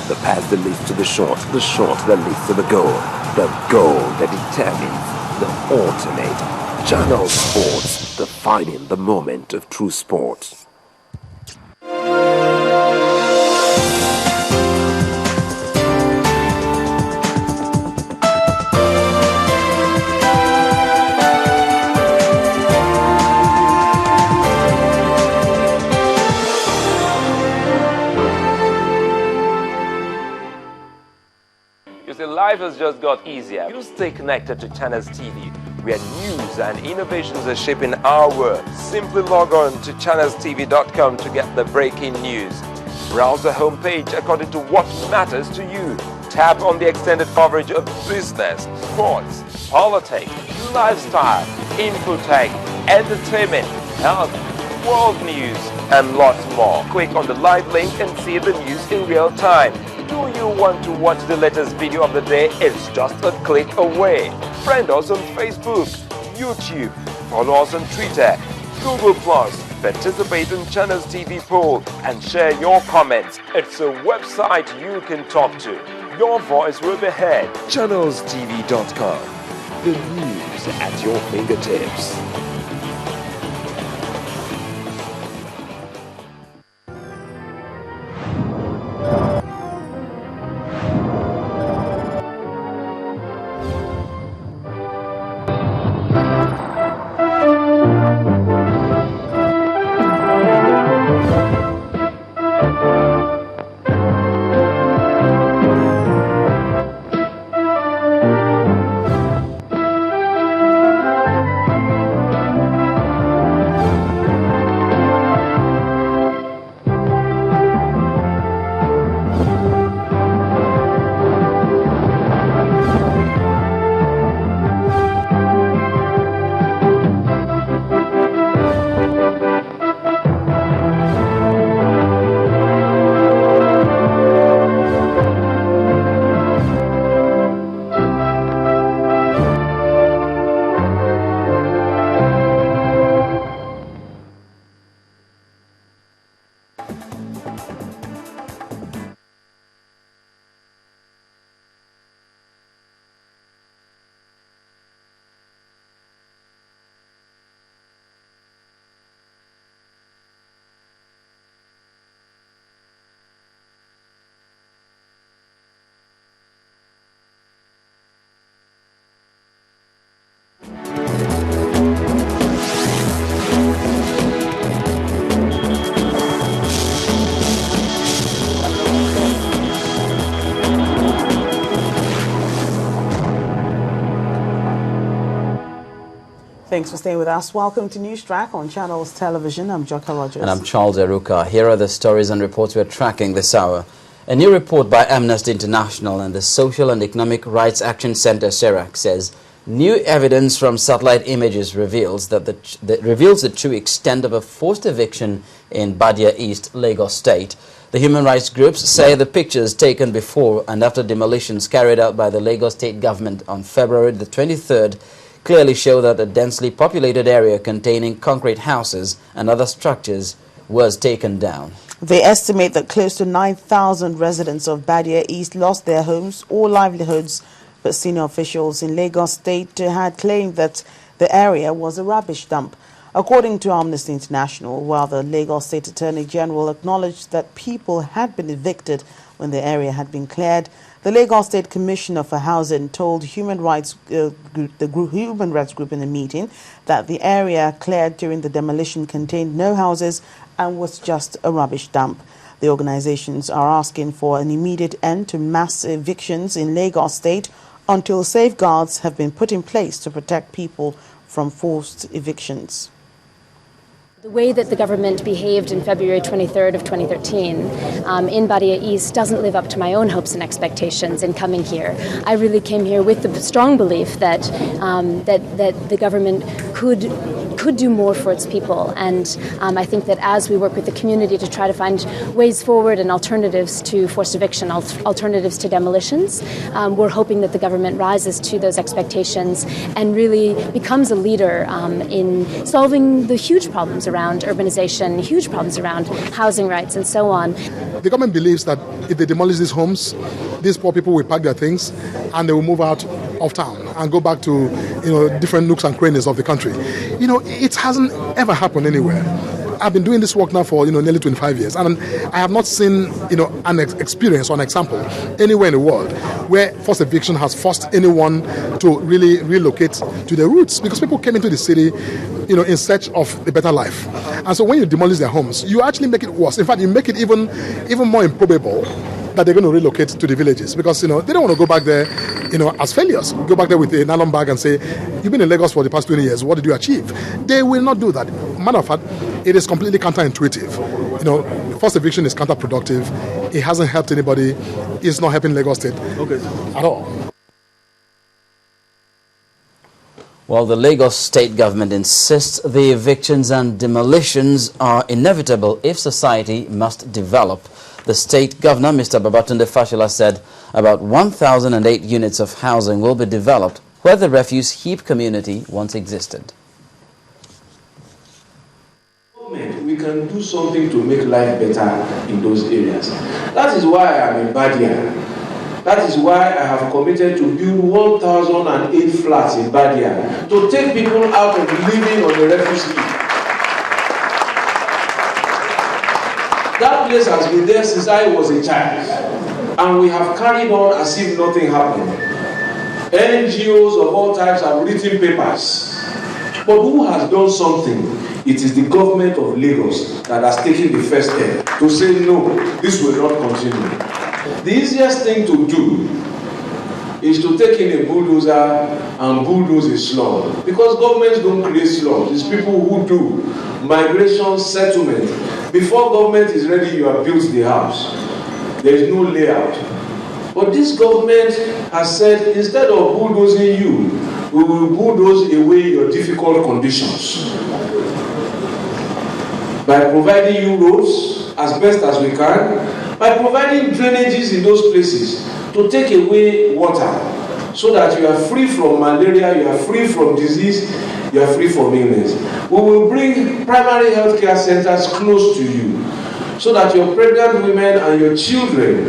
the path that leads to the short that leads to the goal that determines the ultimate. Channel Sports, defining the moment of true sport. Life has just got easier. You stay connected to Channels TV, where news and innovations are shaping our world. Simply log on to channelstv.com to get the breaking news. Browse the homepage according to what matters to you. Tap on the extended coverage of business, sports, politics, lifestyle, infotech, entertainment, health, world news, and lots more. Click on the live link and see the news in real time. Do you want to watch the latest video of the day? It's just a click away. Friend us on Facebook, YouTube, follow us on Twitter, Google+, participate in Channels TV poll, and share your comments. It's a website you can talk to. Your voice will be heard. ChannelsTV.com. The news at your fingertips. Thanks for staying with us. Welcome to News Track on Channels Television. I'm Joka Rogers. And I'm Charles Eruka. Here are the stories and reports we're tracking this hour. A new report by Amnesty International and the Social and Economic Rights Action Center, SERAC, says new evidence from satellite images reveals the true extent of a forced eviction in Badia East, Lagos State. The human rights groups say the pictures taken before and after demolitions carried out by the Lagos State government on February the 23rd clearly show that a densely populated area containing concrete houses and other structures was taken down. They estimate that close to 9,000 residents of Badia East lost their homes or livelihoods, but senior officials in Lagos State had claimed that the area was a rubbish dump. According to Amnesty International, while the Lagos State Attorney General acknowledged that people had been evicted when the area had been cleared, the Lagos State Commissioner for Housing told the human rights group in a meeting that the area cleared during the demolition contained no houses and was just a rubbish dump. The organizations are asking for an immediate end to mass evictions in Lagos State until safeguards have been put in place to protect people from forced evictions. The way that the government behaved in February 23rd of 2013 in Badia East doesn't live up to my own hopes and expectations in coming here. I really came here with the strong belief that that the government could could do more for its people. And I think that as we work with the community to try to find ways forward and alternatives to forced eviction, alternatives to demolitions, we're hoping that the government rises to those expectations and really becomes a leader in solving the huge problems around urbanization, huge problems around housing rights, and so on. The government believes that if they demolish these homes, these poor people will pack their things and they will move out of town and go back to different nooks and crannies of the country. It hasn't ever happened anywhere. I've been doing this work now for nearly 25 years, and I have not seen an experience or an example anywhere in the world where forced eviction has forced anyone to really relocate to their roots, because people came into the city in search of a better life. And so when you demolish their homes, you actually make it worse. In fact, you make it even more improbable that they're going to relocate to the villages, because they don't want to go back there as failures. Go back there with a nylon bag and say, you've been in Lagos for the past 20 years, what did you achieve? They will not do that. Matter of fact, it is completely counterintuitive. Forced eviction is counterproductive. It hasn't helped anybody. It's not helping Lagos State at all. Well, the Lagos State government insists the evictions and demolitions are inevitable if society must develop. The state governor, Mr. Babatunde Fashola, said about 1,008 units of housing will be developed where the refuse heap community once existed. We can do something to make life better in those areas. That is why I am in Badia. That is why I have committed to build 1,008 flats in Badia to take people out of living on the refuse heap. That place has been there since I was a child, and we have carried on as if nothing happened. NGOs of all types have written papers, but who has done something? It is the government of Lagos that has taken the first step to say no, this will not continue. The easiest thing to do is to take in a bulldozer and bulldoze a slum, because governments don't create slums. It's people who do migration settlement. Before government is ready, you have built the house. There is no layout. But this government has said, instead of bulldozing you, we will bulldoze away your difficult conditions by providing you roads as best as we can, by providing drainages in those places to take away water, so that you are free from malaria, you are free from disease, you are free from illness. We will bring primary health care centers close to you, so that your pregnant women and your children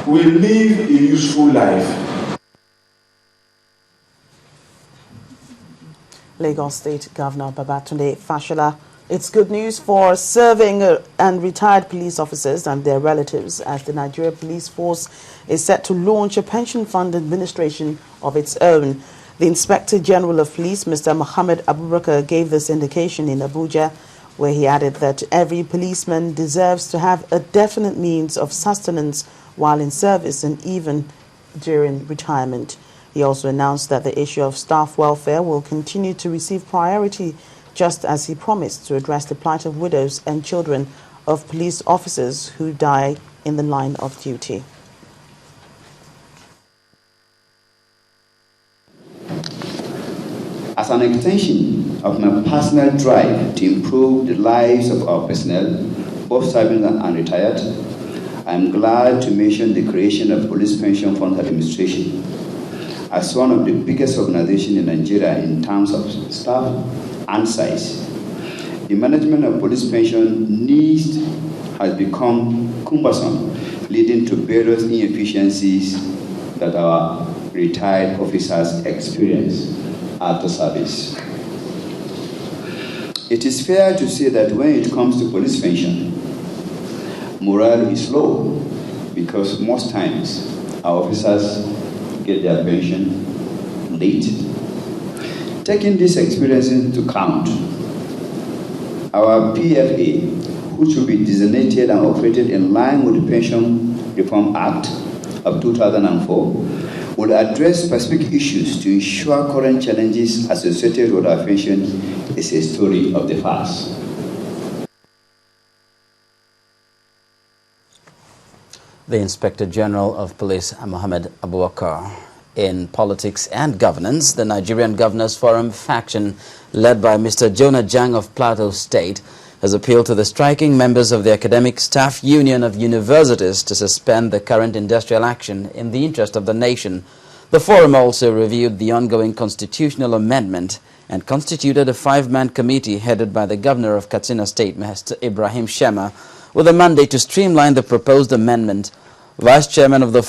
will live a useful life. Lagos State Governor Babatunde Fashola. It's good news for serving and retired police officers and their relatives, as the Nigeria Police Force is set to launch a pension fund administration of its own. The Inspector General of Police, Mr. Mohammed Abubakar, gave this indication in Abuja, where he added that every policeman deserves to have a definite means of sustenance while in service and even during retirement. He also announced that the issue of staff welfare will continue to receive priority, just as he promised to address the plight of widows and children of police officers who die in the line of duty. As an extension of my personal drive to improve the lives of our personnel, both serving and retired, I am glad to mention the creation of Police Pension Fund Administration as one of the biggest organizations in Nigeria in terms of staff and size. The management of police pension needs has become cumbersome, leading to various inefficiencies that our retired officers experience at the service. It is fair to say that when it comes to police pension, morale is low, because most times our officers get their pension late. Taking this experience into account, our PFA, which will be designated and operated in line with the Pension Reform Act of 2004, will address specific issues to ensure current challenges associated with our pension is a story of the past. The Inspector General of Police, Mohammed Abubakar. in politics and governance. The Nigerian Governors Forum faction, led by Mr. Jonah Jang of Plateau State, has appealed to the striking members of the Academic Staff Union of Universities to suspend the current industrial action in the interest of the nation. The forum also reviewed the ongoing constitutional amendment and constituted a 5-man committee headed by the Governor of Katsina State, Mr. Ibrahim Shema, with a mandate to streamline the proposed amendment. Vice Chairman of the